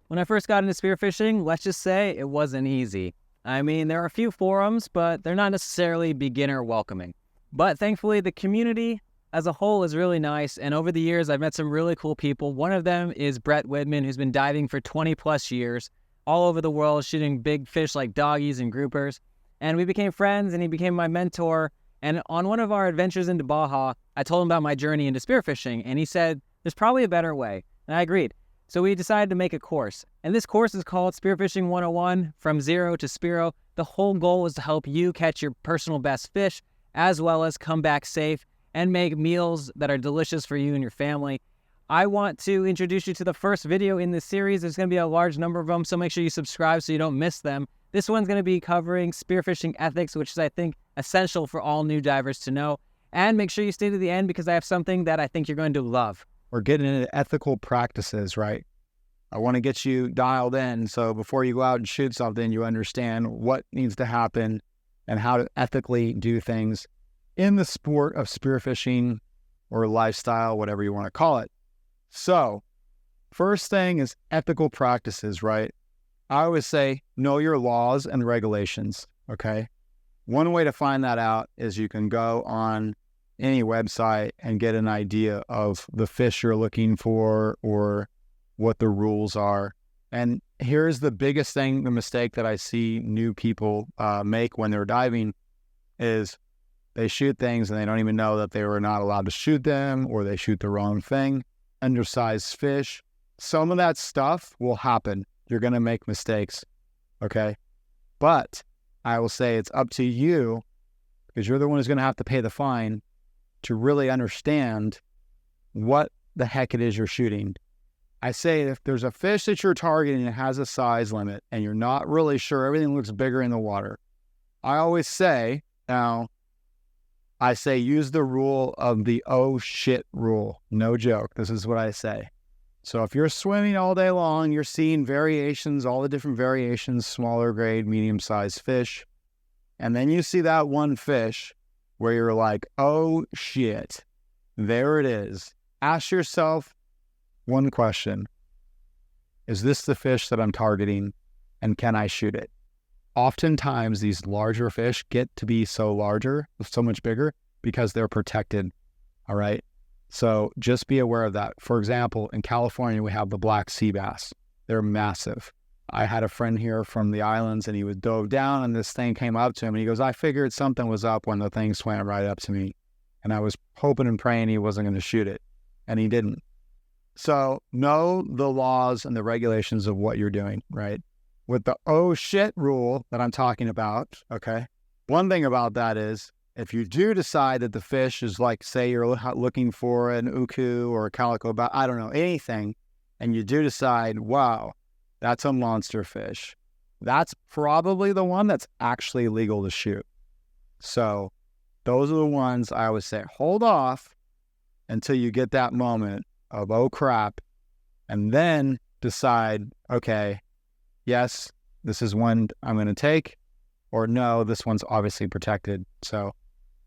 When I first got into spearfishing, let's just say it wasn't easy. I mean, there are a few forums, but they're not necessarily beginner welcoming. But thankfully, the community as a whole is really nice, and over the years, I've met some really cool people. One of them is Brett Widman, who's been diving for 20 plus years, all over the world, shooting big fish like doggies and groupers. And we became friends, and he became my mentor. And on one of our adventures into Baja, I told him about my journey into spearfishing, and he said, there's probably a better way. And I agreed. So we decided to make a course. And this course is called Spearfishing 101, From Zero to Spearo. The whole goal is to help you catch your personal best fish, as well as come back safe and make meals that are delicious for you and your family. I want to introduce you to the first video in this series. There's going to be a large number of them, so make sure you subscribe so you don't miss them. This one's going to be covering spearfishing ethics, which is, I think, essential for all new divers to know. And make sure you stay to the end because I have something that I think you're going to love. We're getting into ethical practices, right? I want to get you dialed in so before you go out and shoot something, you understand what needs to happen and how to ethically do things in the sport of spearfishing or lifestyle, whatever you want to call it. So, first thing is ethical practices, right? I always say, know your laws and regulations, okay? One way to find that out is you can go on any website and get an idea of the fish you're looking for or what the rules are. And here's the biggest thing, the mistake that I see new people make when they're diving is they shoot things and they don't even know that they were not allowed to shoot them, or they shoot the wrong thing, undersized fish. Some of that stuff will happen. You're going to make mistakes, okay? But I will say it's up to you, because you're the one who's going to have to pay the fine, to really understand what the heck it is you're shooting. I say if there's a fish that you're targeting that has a size limit and you're not really sure, everything looks bigger in the water, I always say, use the rule of the oh shit rule. No joke. This is what I say. So if you're swimming all day long, you're seeing variations, all the different variations, smaller grade, medium-sized fish, and then you see that one fish where you're like, oh shit, there it is. Ask yourself one question. Is this the fish that I'm targeting, and can I shoot it? Oftentimes these larger fish get to be so much bigger because they're protected, all right? So just be aware of that. For example, in California, we have the black sea bass. They're massive. I had a friend here from the islands, and he was dove down, and this thing came up to him, and he goes, I figured something was up when the thing swam right up to me, and I was hoping and praying he wasn't going to shoot it, and he didn't. So know the laws and the regulations of what you're doing, right? With the oh shit rule that I'm talking about, okay, one thing about that is if you do decide that the fish is like, say you're looking for an uku or a calico, I don't know, anything, and you do decide, wow, that's a monster fish, that's probably the one that's actually legal to shoot. So those are the ones I would say, hold off until you get that moment of, oh crap, and then decide, okay, yes, this is one I'm going to take, or no, this one's obviously protected. So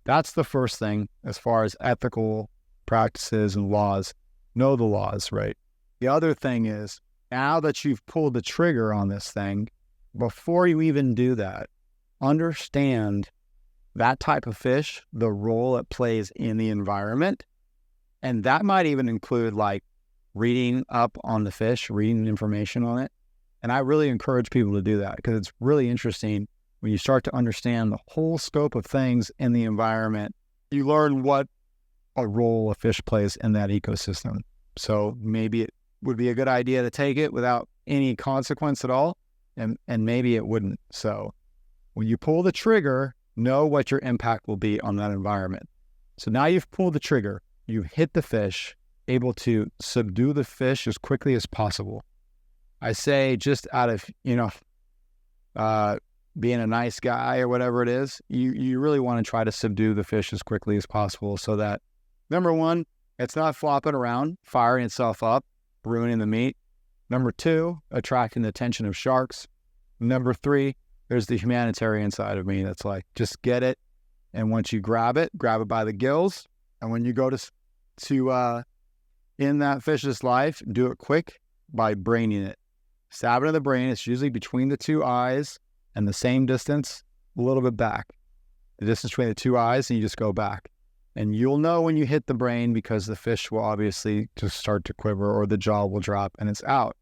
that's the first thing as far as ethical practices and laws. Know the laws, right? The other thing is, now that you've pulled the trigger on this thing, before you even do that, understand that type of fish, the role it plays in the environment. And that might even include like reading up on the fish, reading information on it. And I really encourage people to do that because it's really interesting when you start to understand the whole scope of things in the environment. You learn what a role a fish plays in that ecosystem. So maybe it would be a good idea to take it without any consequence at all, and maybe it wouldn't. So when you pull the trigger, know what your impact will be on that environment. So now you've pulled the trigger, you've hit the fish, able to subdue the fish as quickly as possible. I say just out of, being a nice guy or whatever it is, you really want to try to subdue the fish as quickly as possible so that, number one, it's not flopping around, firing itself up, ruining the meat. Number two, attracting the attention of sharks. Number three, there's the humanitarian side of me that's like, just get it. And once you grab it by the gills. And when you go to end that fish's life, do it quick by braining it. stab into the brain. It's usually between the two eyes and the same distance, a little bit back. The distance between the two eyes, and you just go back. And you'll know when you hit the brain because the fish will obviously just start to quiver or the jaw will drop and it's out,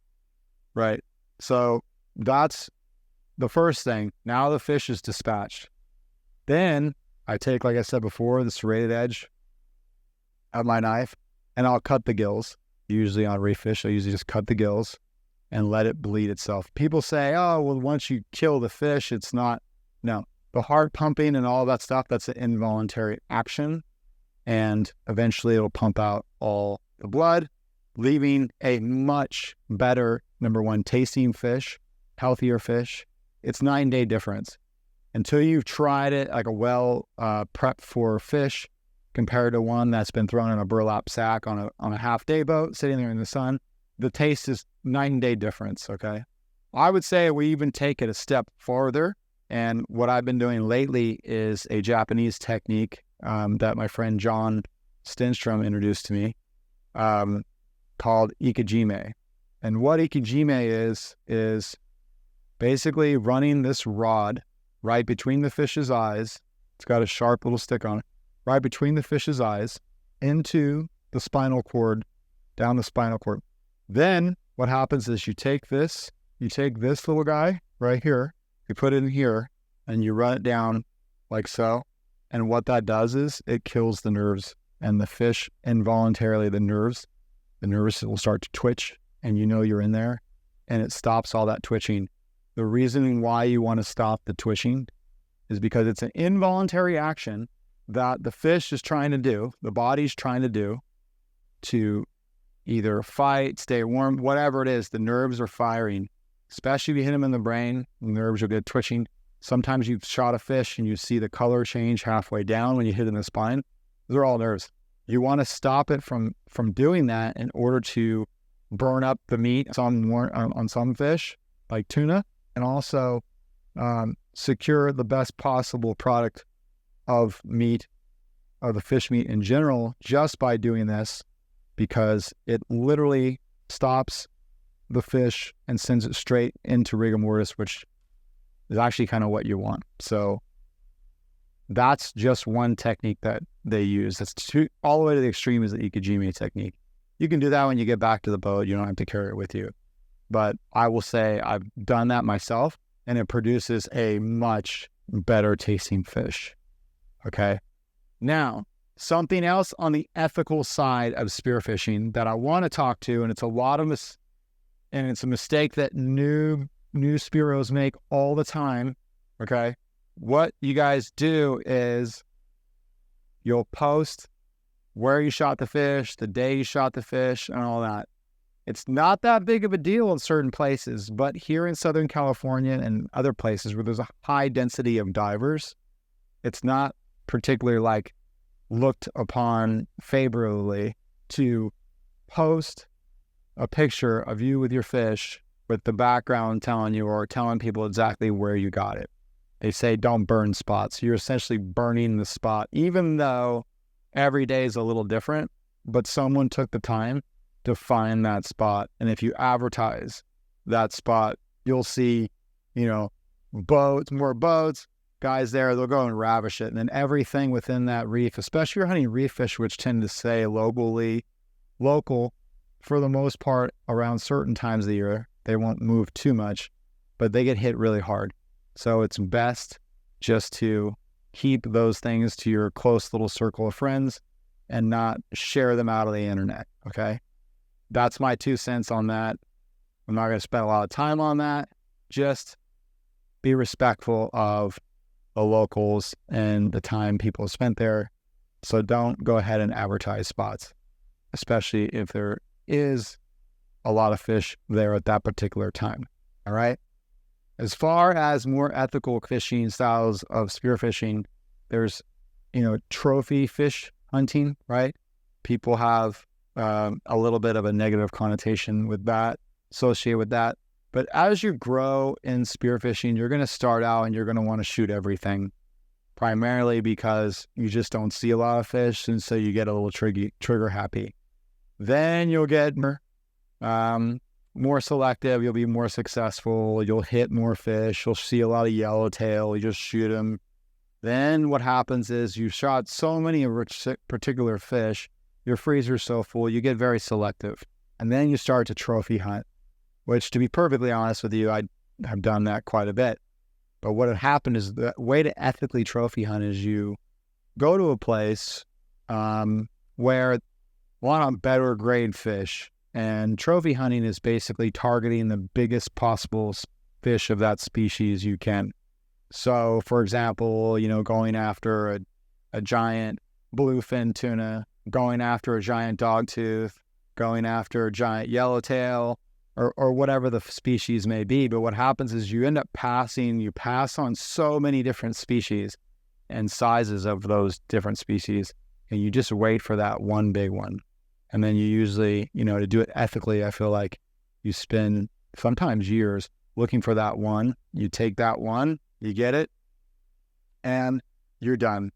right? So that's the first thing. Now the fish is dispatched. Then I take, like I said before, the serrated edge of my knife and I'll cut the gills. Usually on reef fish, I usually just cut the gills and let it bleed itself. People say, oh, well, once you kill the fish, it's not. No, the heart pumping and all that stuff, that's an involuntary action. And eventually it'll pump out all the blood, leaving a much better, number one, tasting fish, healthier fish. It's 9-day difference. Until you've tried it like a well prepped for fish compared to one that's been thrown in a burlap sack on a half-day boat sitting there in the sun, the taste is 9-day difference, okay? I would say we even take it a step farther. And what I've been doing lately is a Japanese technique that my friend John Stenstrom introduced to me called Ikejime. And what Ikejime is basically running this rod right between the fish's eyes. It's got a sharp little stick on it, right between the fish's eyes into the spinal cord, down the spinal cord. Then what happens is you take this little guy right here, you put it in here, and you run it down like so. And what that does is it kills the nerves, and the fish involuntarily, the nerves will start to twitch, and you know you're in there, and it stops all that twitching. The reason why you want to stop the twitching is because it's an involuntary action that the fish is trying to do, the body's trying to do to either fight, stay warm, whatever it is, the nerves are firing. Especially if you hit them in the brain, the nerves will get twitching. Sometimes you've shot a fish and you see the color change halfway down when you hit it in the spine. Those are all nerves. You want to stop it from doing that in order to burn up the meat on some fish, like tuna, and also secure the best possible product of meat, of the fish meat in general, just by doing this, because it literally stops the fish and sends it straight into rigor mortis, which is actually kind of what you want. So that's just one technique that they use. That's all the way to the extreme is the Ikejime technique. You can do that when you get back to the boat. You don't have to carry it with you. But I will say I've done that myself, and it produces a much better tasting fish. Okay. Now, something else on the ethical side of spearfishing that I want to talk to, and it's a mistake that new spearos make all the time, okay? What you guys do is you'll post where you shot the fish, the day you shot the fish, and all that. It's not that big of a deal in certain places, but here in Southern California and other places where there's a high density of divers, it's not particularly looked upon favorably to post a picture of you with your fish with the background telling you or telling people exactly where you got it. They say don't burn spots. You're essentially burning the spot, even though every day is a little different, but someone took the time to find that spot. And if you advertise that spot, you'll see, more boats, guys there, they'll go and ravish it. And then everything within that reef, especially if you're hunting reef fish, which tend to stay local for the most part around certain times of the year. They won't move too much, but they get hit really hard. So it's best just to keep those things to your close little circle of friends and not share them out of the internet, okay? That's my 2 cents on that. I'm not going to spend a lot of time on that. Just be respectful of the locals and the time people have spent there. So don't go ahead and advertise spots, especially if there is a lot of fish there at that particular time. All right. As far as more ethical fishing styles of spearfishing, there's, trophy fish hunting, right? People have a little bit of a negative connotation with that, associated with that. But as you grow in spearfishing, you're going to start out and you're going to want to shoot everything, primarily because you just don't see a lot of fish, and so you get a little trigger happy. Then you'll get more selective, you'll be more successful, you'll hit more fish, you'll see a lot of yellowtail, you just shoot them. Then what happens is you shot so many of a particular fish, your freezer's so full, you get very selective. And then you start to trophy hunt, which, to be perfectly honest with you, I have done that quite a bit. But what had happened is the way to ethically trophy hunt is you go to a place where want on better grade fish. And trophy hunting is basically targeting the biggest possible fish of that species you can. So, for example, going after a giant bluefin tuna, going after a giant dogtooth, going after a giant yellowtail, or whatever the species may be. But what happens is you pass on so many different species and sizes of those different species, and you just wait for that one big one. And then you usually, to do it ethically, I feel like you spend sometimes years looking for that one. You take that one, you get it, and you're done.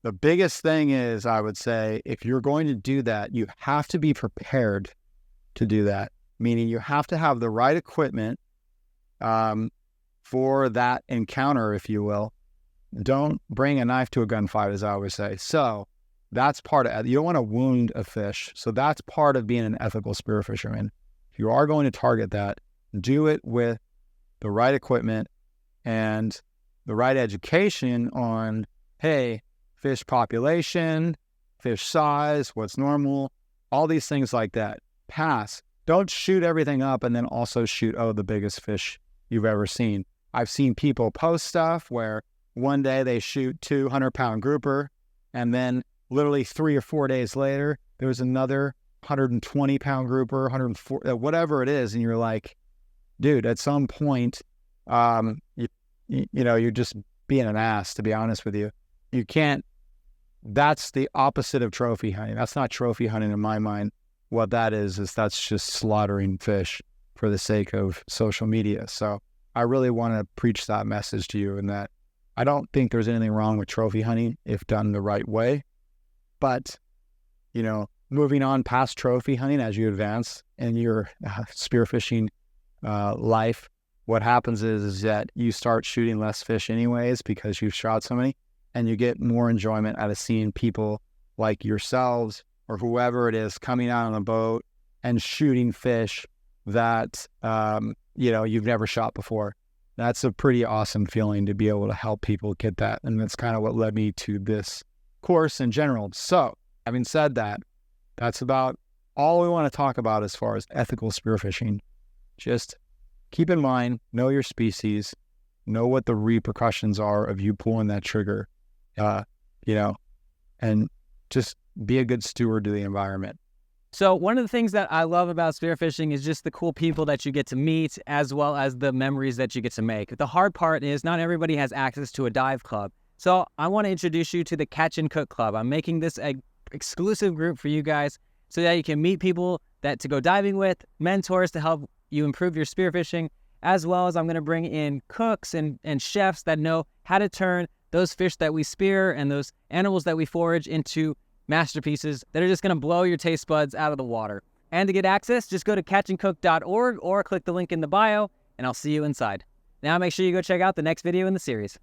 The biggest thing is, I would say, if you're going to do that, you have to be prepared to do that, meaning you have to have the right equipment for that encounter, if you will. Don't bring a knife to a gunfight, as I always say. So that's part of it. You don't want to wound a fish. So that's part of being an ethical spearfisherman. If you are going to target that, do it with the right equipment and the right education on, hey, fish population, fish size, what's normal, all these things like that. Pass. Don't shoot everything up and then also shoot, the biggest fish you've ever seen. I've seen people post stuff where one day they shoot 200-pound grouper, and then literally 3 or 4 days later, there was another 120-pound grouper, 104, whatever it is, and you're like, dude, at some point, you're just being an ass, to be honest with you. You can't. That's the opposite of trophy hunting. That's not trophy hunting in my mind. What that is that's just slaughtering fish for the sake of social media. So I really want to preach that message to you, in that I don't think there's anything wrong with trophy hunting if done the right way. But, moving on past trophy hunting, as you advance in your spearfishing life, what happens is that you start shooting less fish anyways because you've shot so many, and you get more enjoyment out of seeing people like yourselves or whoever it is coming out on a boat and shooting fish that, you've never shot before. That's a pretty awesome feeling to be able to help people get that. And that's kind of what led me to this course in general. So having said that, that's about all we want to talk about as far as ethical spearfishing. Just keep in mind, know your species, know what the repercussions are of you pulling that trigger, and just be a good steward to the environment. So one of the things that I love about spearfishing is just the cool people that you get to meet, as well as the memories that you get to make. The hard part is not everybody has access to a dive club. So I want to introduce you to the Catch and Cook Club. I'm making this an exclusive group for you guys so that you can meet people to go diving with, mentors to help you improve your spearfishing, as well as I'm going to bring in cooks and chefs that know how to turn those fish that we spear and those animals that we forage into masterpieces that are just going to blow your taste buds out of the water. And to get access, just go to catchandcook.org or click the link in the bio, and I'll see you inside. Now make sure you go check out the next video in the series.